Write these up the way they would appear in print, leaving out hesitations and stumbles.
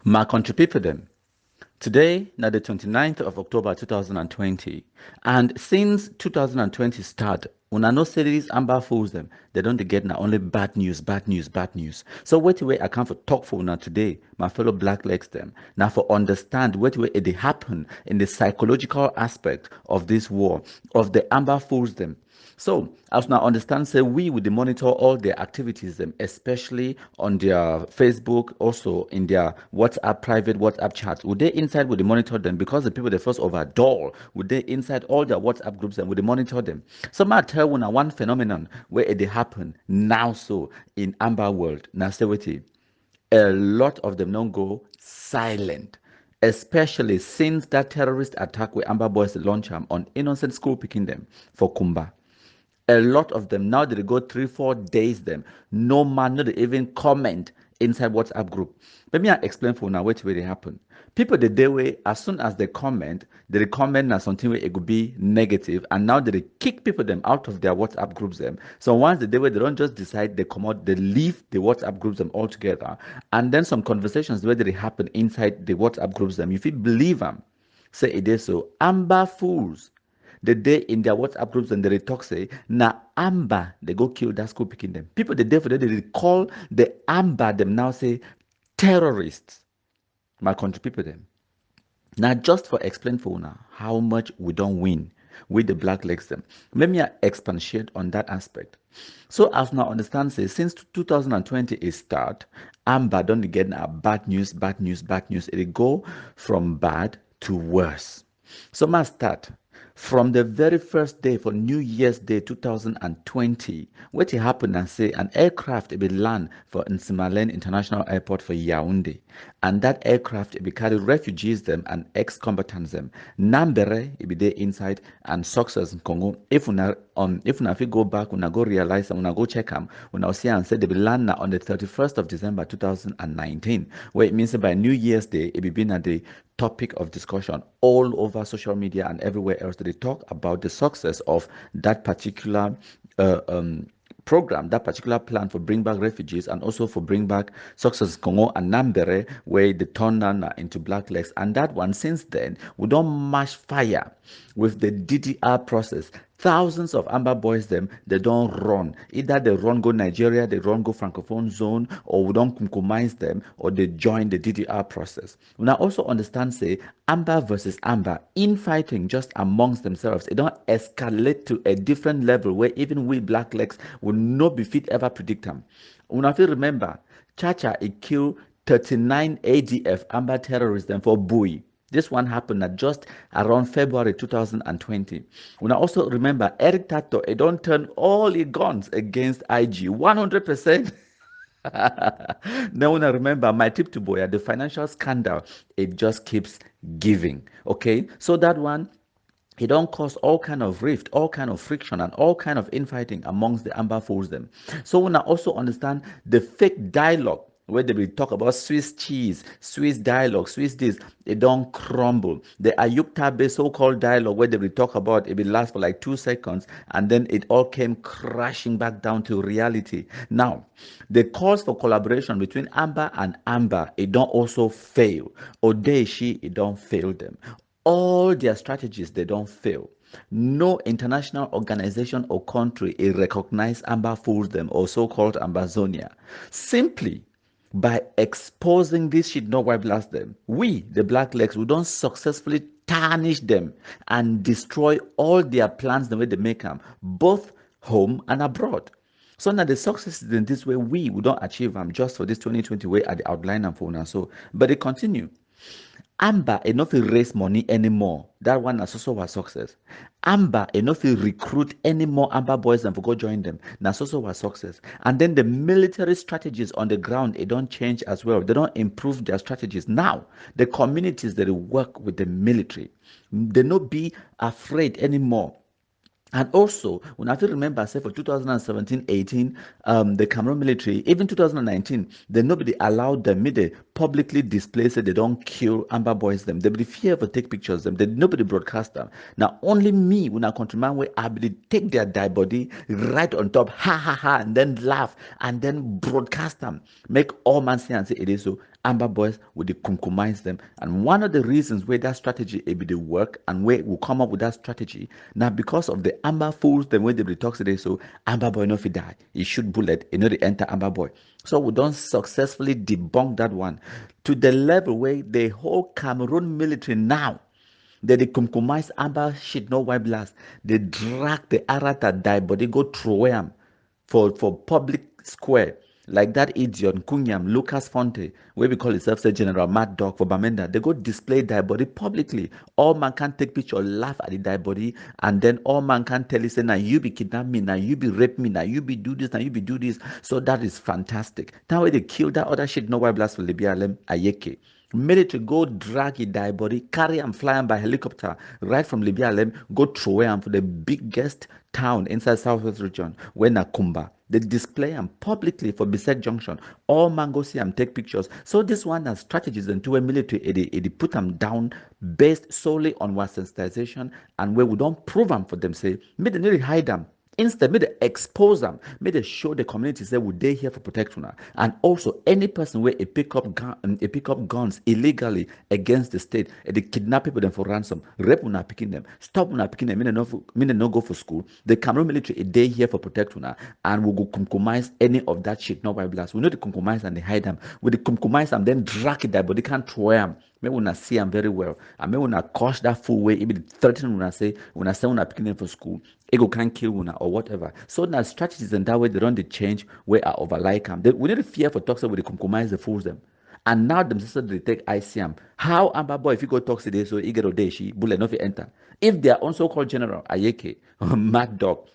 My country people them. Today, na the 29th of October 2020, and since 2020 start, una know say these AmbaFools them, they don't get na only bad news, bad news, bad news. So what way I come for talk for una today, my fellow black legs them, now for understand what way it happen in the psychological aspect of this war, of the AmbaFools them. So, as now understand, say we will monitor all their activities, them, especially on their Facebook, also in their WhatsApp, private WhatsApp chats. Would they inside, would they monitor them? Because the people they first overdoor, would they inside all their WhatsApp groups and would they monitor them? So, I tell you one phenomenon where it happen now, so in Amber world, now say what it, a lot of them don't go silent, especially since that terrorist attack where Amber Boys launch on innocent school picking them for Kumba. A lot of them now they go 3 4 days them no man not even comment inside WhatsApp group. Let me explain for now what way they happen. People the day way as soon as they comment na something where it could be negative, and now they kick people them out of their WhatsApp groups them. So once the day where they don't just decide they come out, they leave the WhatsApp groups them altogether, and then some conversations where they happen inside the WhatsApp groups them. If you believe them, say it is so. Amber fools the day in their WhatsApp groups and they talk say, na Amber, they go kill that school picking them. People the day for the day, they call the Amber them now say terrorists. My country people them. Now just for explain for now how much we don't win with the black legs them. Let me expatiate on that aspect. So as now understand say since 2020 is start, Amber don't get a bad news, bad news, bad news. It go from bad to worse. So must start from the very first day for New Year's Day 2020, what happened and say an aircraft it be land for Nsimalen International Airport for Yaoundé, and that aircraft it be carry refugees them and ex-combatants them. Nambere it be there inside and success in Congo. If una fit go back, una go realize and una go check them, una see and say they be land on the 31st of December 2019, where it means that by New Year's Day it be been at the topic of discussion all over social media and everywhere else that they talk about the success of that particular uh, um, program, that particular plan for bring back refugees and also for bring back success Congo and Nambere, where they turn Nana into black legs. And that one, since then, we don't match fire with the DDR process. Thousands of Amber boys them they don't run. Either they run go Nigeria, they run go Francophone zone, or we don't compromise them, or they join the DDR process. We now also understand say Amber versus Amber infighting just amongst themselves. It don't escalate to a different level where even we black legs will not be fit ever predict them. When I feel remember, Chacha it killed 39 ADF Amber terrorists them for Bui. This one happened at just around February 2020. When I also remember Eric Tato, it don't turn all his guns against IG 100%. Now when I remember my tip to boy, the financial scandal, it just keeps giving. Okay, so that one it don't cause all kind of rift, all kind of friction, and all kind of infighting amongst the Amber Fools them. So when I also understand the fake dialogue where they will talk about Swiss cheese, Swiss dialogue, Swiss this, it don't crumble. The Ayuktabe so-called dialogue where they will talk about it will last for like 2 seconds and then it all came crashing back down to reality. Now, the calls for collaboration between Amber and Amber, it don't also fail. Odeshi, it don't fail them. All their strategies they don't fail. No international organization or country recognize Amber Fools them or so-called Ambazonia. Simply by exposing this shit, not white blast them. We, the black legs, we don't successfully tarnish them and destroy all their plans the way they make them, both home and abroad. So now the success is in this way we don't achieve them just for this 2020 way at the outline and for now. So, but they continue. Amber enough to raise money anymore. That one is also a success. Amber enough to recruit any more Amber boys and for go join them. That's also a success. And then the military strategies on the ground, it don't change as well. They don't improve their strategies. Now, the communities that work with the military, they not be afraid anymore. And also, when I still remember, say for 2017-18, the Cameroon military, even 2019, nobody allowed them, they publicly display, say they don't kill Amber boys them. They be fear for take pictures them. Nobody broadcast them. Now, only me, when I countryman, where I be take their die body right on top, ha ha ha, and then laugh, and then broadcast them. Make all man see and say it is so. Amber boys would they compromise them. And one of the reasons where that strategy it be the work and where we come up with that strategy now because of the Amber fools, the way they be talk today, so Amber boy no fi die. He shoot bullet, you know they enter Amber boy. So we don't successfully debunk that one to the level where the whole Cameroon military now they compromise Amber shit no white blast. They drag the Arata die, but they go throw him for public square. Like that idiot Kunyam, Lucas Fonte, where we call himself the General Mad Dog for Bamenda, they go display their body publicly. All man can take picture, laugh at the dead body, and then all man can tell you, say, now you be kidnap me, now you be rape me, now you be do this, now you be do this. So that is fantastic. Now when they kill that other shit, no white blast for Libya, Ayeke. Military go drag it die body, carry and fly him by helicopter right from Libya, go throw him for the biggest town inside Southwest region, where Nakumba. They display them publicly for Bisek Junction. All man go see them take pictures. So this one has strategies into a military, it put them down based solely on one sensitization and where we don't prove them for them, say, may they really hide them. Instead, may they expose them, may they show the community say would they here for protection. And also any person where a pick up guns illegally against the state, they kidnap people them for ransom, rape when picking them, stop when picking them, mean they not go for school. The Cameroon military a day here for protection and we go compromise any of that shit, not by blast. We know the compromise and they hide them. We the compromise and then drag it there, but they can't throw them. May una see them very well. And may una cost that full way, even threaten una say una picking them for school, ego can't kill una or whatever. So now strategies and that way they don't change where I overlike them. We need to fear for talks where they compromise the fools them. And now themselves they take ICM. How Amber boy if you go talk today so you get a day she bullet no enter. If they are also called General Ayeke or Mad Dog,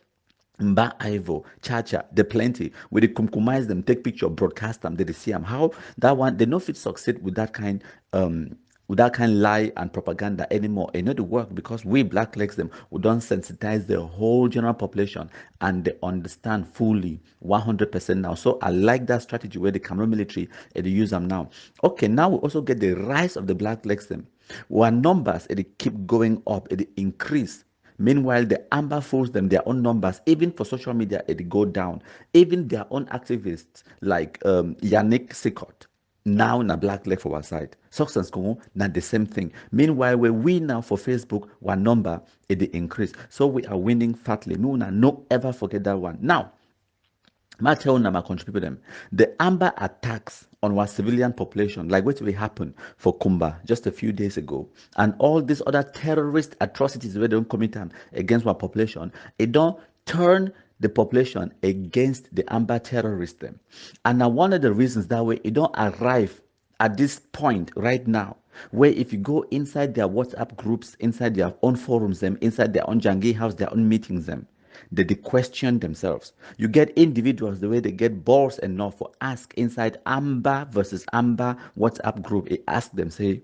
Mba Ivo, Chacha, the plenty, where they compromise them, take picture, broadcast them, they see them. How that one they no fit succeed with that kind lie and propaganda anymore. It not work because we black legs them, we don't sensitize the whole general population and they understand fully 100% now. So I like that strategy where the Cameroon military they use them now. Okay, now we also get the rise of the black legs them. Our numbers they keep going up, they increase. Meanwhile, the Amber fools them their own numbers, even for social media, it go down. Even their own activists like Yannick Sikot, now na black leg for our side. Success go not the same thing. Meanwhile, we now for Facebook, one number it increase. So we are winning fatly. Me una no ever forget that one. Now, my tell my country people them the Amber attacks on our civilian population, like what will happen for Kumba just a few days ago, and all these other terrorist atrocities where they don't commit them against our population, it don't turn the population against the Amber terrorists them. And now one of the reasons that way it don't arrive at this point right now where if you go inside their WhatsApp groups, inside their own forums, them inside their own Jangi house, their own meetings, them they question themselves. You get individuals the way they get balls enough for ask inside Amber versus Amber WhatsApp group. It ask them say,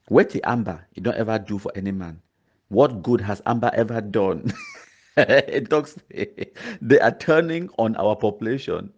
"What the Amber you don't ever do for any man? What good has Amber ever done?" It talks. They are turning on our population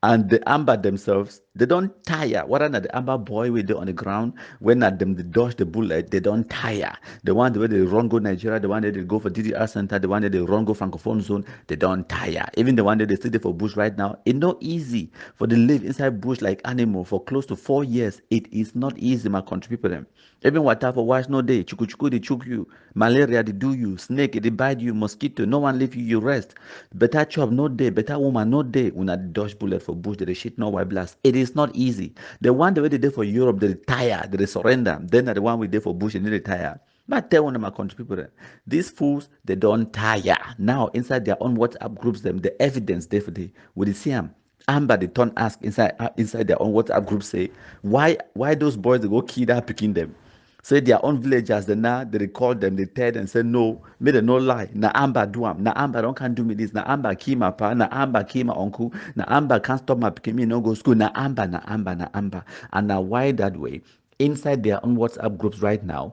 and the Amber themselves, they don't tire. What are the Amber boy with on the ground? When at them they dodge the bullet, they don't tire. The one the way they run go Nigeria, the one that they go for DDR Center, the one that they run go Francophone zone, they don't tire. Even the one that they stay there for bush right now, it's not easy for they live inside bush like animal for close to 4 years. It is not easy, my country people them. Even water for wash no day, chuku they choke you, malaria they do you, snake they bite you, mosquito, no one leave you, you rest. Better chop no day, better woman no day. Una dodge bullet for bush, they shit no white blast. It is not easy. The one the way they did for Europe, they tire, they surrender. Then the one we did for bush, they need to tire. But tell one of my country people that these fools they don't tire. Now inside their own WhatsApp groups, them the evidence they for the with the see them. Amber they turn ask inside their own WhatsApp group say why those boys they go kill that picking them. Say their own villagers, they now they record them, they tell and say no, made a no lie. Na Amber do am. Na Amber don't can do me this. Na Amber kill my pa. Na Amber kill my uncle. Na Amber can't stop my picking me no go school. Na Amber, na Amber, na Amber. And now why that way? Inside their own WhatsApp groups right now,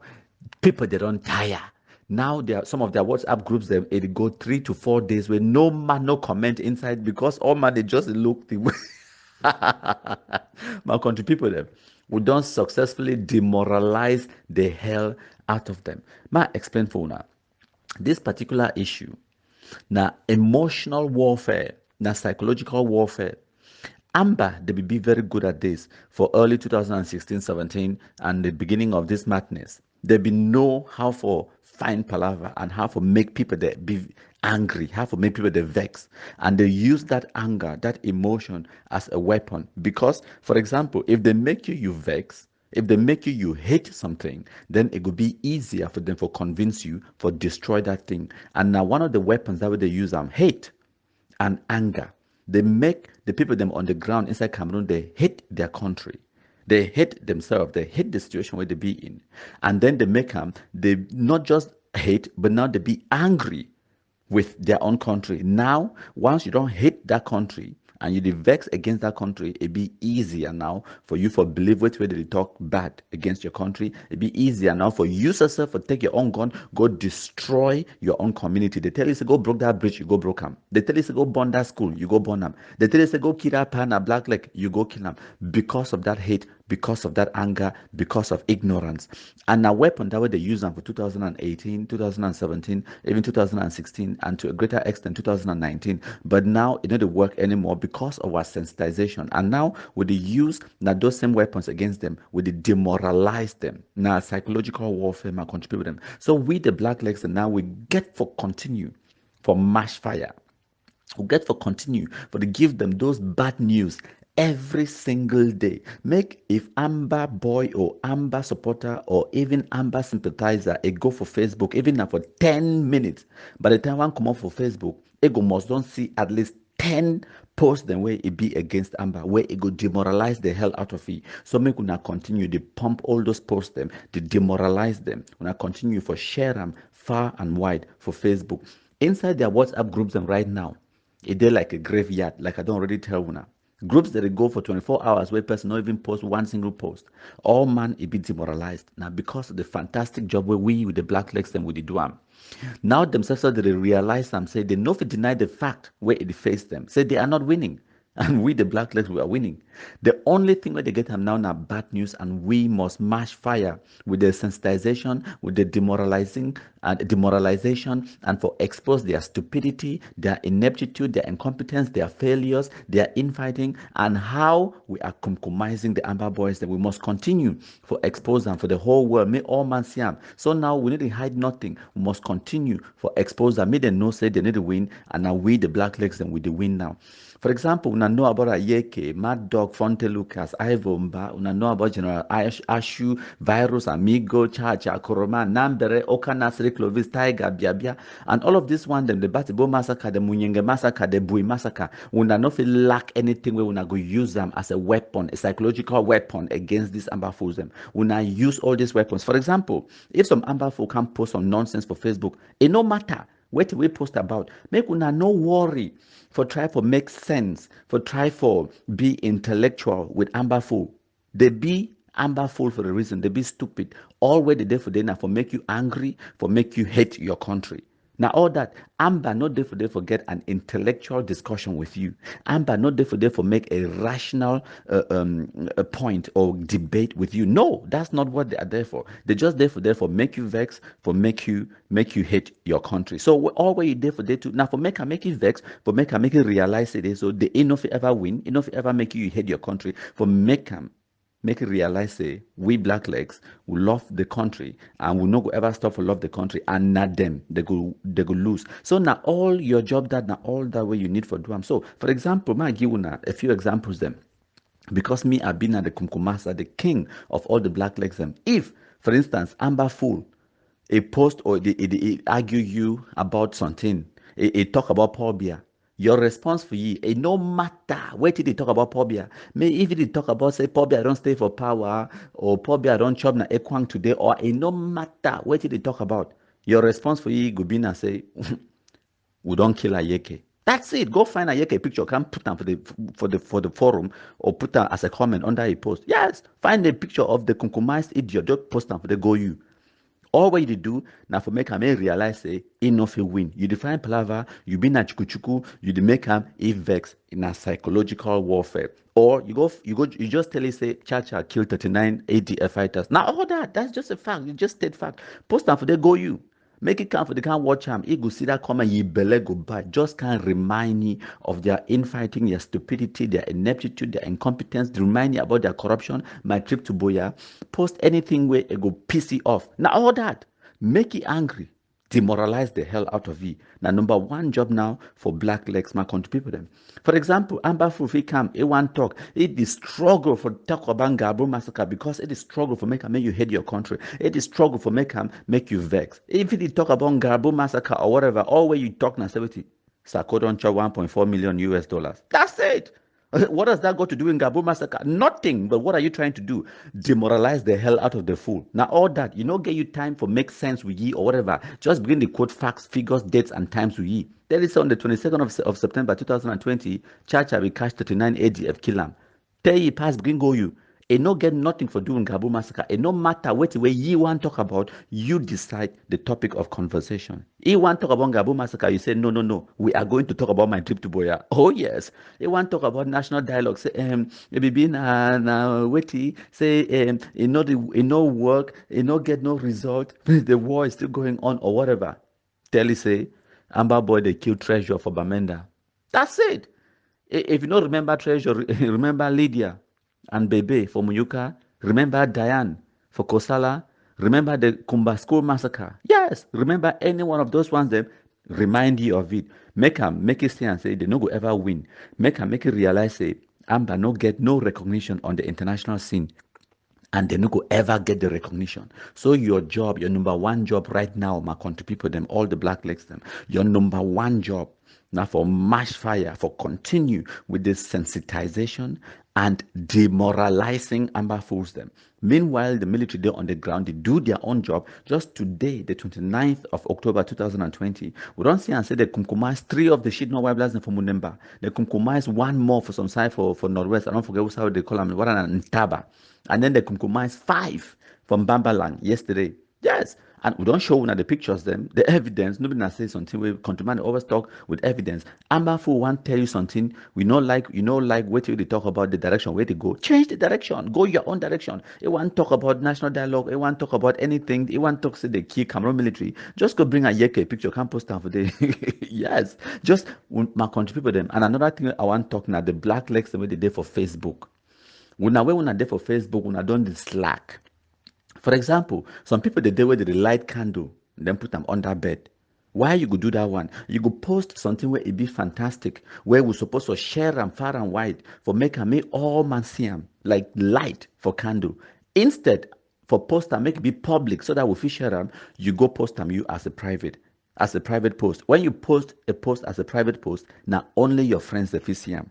people they don't tire. Now there are some of their WhatsApp groups them it go 3 to 4 days where no man no comment inside because all man they just look the way. My country people them we don't successfully demoralize the hell out of them. Ma explain for una this particular issue now emotional warfare, now psychological warfare. Amber, they will be very good at this for early 2016-17 and the beginning of this madness. They will know how to find palaver and how to make people they be angry, how to make people they vex. And they use that anger, that emotion as a weapon. Because, for example, if they make you vex, if they make you hate something, then it would be easier for them for convince you for destroy that thing. And now one of the weapons that they use hate and anger. They make the people them on the ground inside Cameroon, they hate their country. They hate themselves. They hate the situation where they be in. And then they make them, they not just hate, but now they be angry with their own country. Now, once you don't hate that country and you vex against that country, it be easier now for you for believe where they talk bad against your country. It be easier now for you yourself to take your own gun, go destroy your own community. They tell you to go broke that bridge, you go broke them. They tell you to go burn that school, you go burn them. They tell you to go kill that pan, a black leg, you go kill them. Because of that hate, because of that anger, because of ignorance. And a weapon that way they use them for 2018, 2017, even 2016, and to a greater extent 2019. But now it doesn't work anymore because of our sensitization. And now with the use now those same weapons against them, with the demoralize them. Now psychological warfare might contribute them. So we the black legs and now we get for continue for mash fire. We get for continue for to give them those bad news every single day. Make if Amber boy or Amber supporter or even Amber sympathizer a go for Facebook even now for 10 minutes. By the time one come up for Facebook, it go must don't see at least 10 posts the way it be against Amber, where it go demoralize the hell out of it. So make una continue to pump all those posts them, to demoralize them. Una continue for share them far and wide for Facebook. Inside their WhatsApp groups them right now, it dey like a graveyard, like I don't already tell una. Groups that they go for 24 hours where person not even post one single post. All man it be demoralized. Now because of the fantastic job where we with the black legs and with the do am. Now themselves they realize them, say they know if deny the fact where it face them. Say they are not winning. And we the black legs we are winning. The only thing where they get them now bad news, and we must mash fire with the sensitization, with the demoralization, and for expose their stupidity, their ineptitude, their incompetence, their failures, their infighting, and how we are compromising the Amber Boys. That we must continue for expose them for the whole world. May all man see them. So now we need to hide nothing. We must continue for expose them. May they know say they need to win, and now we the black legs and we the win now. For example, we know about Ayeke, Mad Dog, Fonte Lucas, Ivomba, we know about General Ashu, Virus, Amigo, Chacha, Koroma, Nambere, Okanasri, Clovis, Tiger, Biabia, and all of this one, them, the Batibo massacre, the Munyenge massacre, the Bui massacre, we not feel lack anything where we not go use them as a weapon, a psychological weapon against these AmbaFools them. We not use all these weapons. For example, if some AmbaFool can post some nonsense for Facebook, it no matter what we post about, make una no worry for try for make sense, for try for be intellectual with AmbaFool. They be AmbaFool for a reason. They be stupid. All where they there for dinner for make you angry, for make you hate your country. Now all that Amber not there for they forget an intellectual discussion with you. Amber not there for make a rational a point or debate with you. No, that's not what they are there for. They're just there for make you vex, for make you hate your country. So all what you there for they to now for make you vex, for make you realize it is so they enough ever win, enough ever make you hate your country, for make it realize say we black legs will love the country and will not go ever stop for love the country, and not them they go lose. So now all your job that now all that way you need for do them. So for example, my give you a few examples them, because me I've been at the Kumkumasa, the king of all the black legs them. If for instance AmbaFool a post or it argue you about something, it talk about Paul Biya, your response for you, it no matter where did they talk about Paul Biya. May if they talk about say Paul Biya don't stay for power, or Paul Biya don't chop na ekwang today, or it no matter where did they talk about, your response for you go be na say we don't kill Ayeke. That's it. Go find Ayeke picture. Come put them for the forum, or put them as a comment under a post. Yes, find a picture of the compromised idiot. Just post them for the go you. All what you do now for make him realize say enough a win. You define palaver, you be na chukuchuku, you make him vex in a psychological warfare. Or you just tell it say Chacha killed 39 ADF fighters. Now all that's just a fact. You just state fact. Post them for they go you. Make it count for the can't watch him. He go see that come and ye belle go by. Just can't remind me of their infighting, their stupidity, their ineptitude, their incompetence. Remind me about their corruption, my trip to Boya. Post anything where it go piss you off. Now all that make you angry, demoralize the hell out of you. Now number one job now for black legs, my country people them. For example, AmbaFools fit come, it want talk. It is struggle for talk about Gabon massacre because it is struggle for make you hate your country. It is struggle for make you vex. If it talk about Gabon massacre or whatever, all where you talk now 70, Sakodoncha 1.4 million US dollars. That's it. What does that got to do in Gabon massacre? Nothing. But what are you trying to do? Demoralize the hell out of the fool. Now all that, you know, get you time for make sense with ye or whatever. Just begin to quote facts, figures, dates, and times with ye. There is on the 22nd of September 2020, Chacha will catch 39 ADF kill him. Tell ye pass begin go you. It no get nothing for doing Gabon massacre. It no matter what way you want to talk about, you decide the topic of conversation. You want to talk about Gabon massacre, you say no, no, no. We are going to talk about my trip to Boya. Oh yes. You want to talk about national dialogue? Say it be na witty. Say it no work. It no get no result. The war is still going on or whatever. Tell you say Amber boy they killed treasure for Bamenda. That's it. If you don't remember treasure, remember Lydia and Bebe for Muyuka. Remember Diane for Kosala. Remember the Kumba School massacre. Yes, remember any one of those ones. Them remind you of it. Make it stay and say they no go ever win. Make it realize say Amber no get no recognition on the international scene and they no go ever get the recognition. So your job, your number one job right now, my country people, them all the black legs, them your number one job now for mash fire, for continue with this sensitization and demoralizing AmbaFools them. Meanwhile, the military there on the ground, they do their own job. Just today, the 29th of October 2020, we don't see and say they compromise 3 of the shit no white blast from Munemba. They compromise 1 more for some side for Northwest. I don't forget how they call them, what an Taba. And then they compromise 5 from Bambalang yesterday. Yes. And we don't show the pictures them, the evidence. Nobody na say something. We continue always talk with evidence. AmbaFools want tell you something. We know like wait till they talk about the direction where they go. Change the direction. Go your own direction. They want talk about national dialogue. They want talk about anything. They want talk say the key Cameroon military. Just go bring a yeke picture. Can't post down for the yes. Just my country people them. And another thing I want to talk now, the black legs the way they did for Facebook. When I there for Facebook, when I done the Slack. For example, some people they do where they light candle, then put them under bed. Why you go do that one? You go post something where it be fantastic, where we supposed to share them far and wide for make all man see them, like light for candle. Instead, for post them, make it be public so that we fit share them, you go post them you as a private post. When you post a post as a private post, now only your friends they fit see them.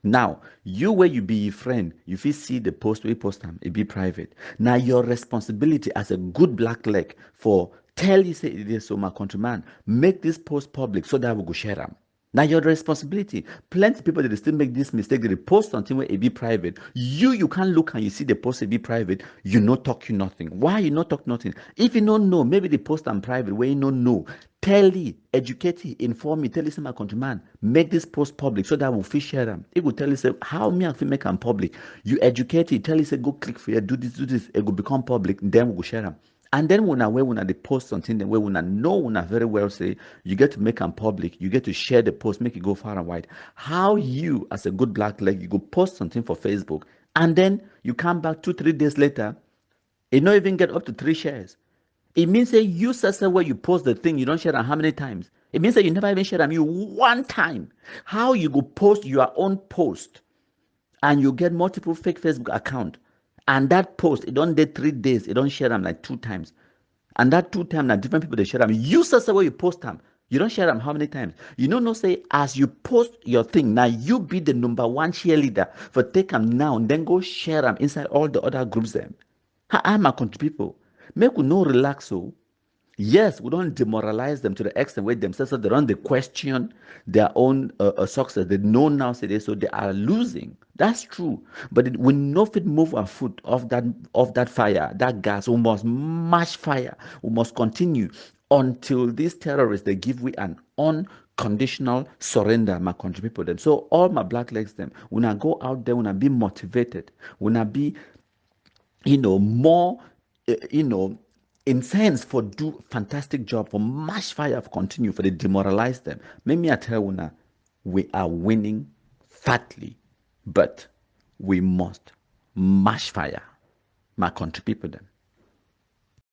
Now, you where you be your friend, you fit see the post where you post them, it be private. Now, your responsibility as a good black leg for tell you say it is so my countryman, make this post public so that we go share them. Now, your responsibility. Plenty of people that still make this mistake, they post something where it be private. You can't look and you see the post it be private, you not talk you nothing. Why you not talk nothing? If you don't know, maybe the post them private where you don't know. Tell you, educate you, inform me, tell you, say my countryman, make this post public so that we'll fit share them. It will tell you, say, how me I fit make them public. You educate it, tell you, say, go click for you, do this, it will become public, then we'll share them. And then when they post something, then when I know when I very well say, you get to make them public, you get to share the post, make it go far and wide. How you, as a good black leg, you go post something for Facebook, and then you come back 2-3 days later, it not even get up to 3 shares. It means that you say where you post the thing, you don't share them how many times? It means that you never even share them you one time. How you go post your own post and you get multiple fake Facebook account, and that post, it don't take 3 days, it don't share them like 2 times. And that 2 times, now different people they share them. You say where you post them. You don't share them how many times? You know, no say as you post your thing, now you be the number 1 cheerleader for take them now and then go share them inside all the other groups them. I'm a country people. Make we no relax so. Yes, we don't demoralize them to the extent where themselves so they don't they question their own success. They know now say they so they are losing. That's true. But we know if it move our foot off that fire, that gas, we must match fire. We must continue until these terrorists they give we an unconditional surrender, my country people. Them. So all my black legs them, when I go out there, when I be motivated, when I be more, you know, in sense for do fantastic job for mash fire for continue for they demoralize them. Make me I tell you now, we are winning fatly, but we must mash fire my country people them.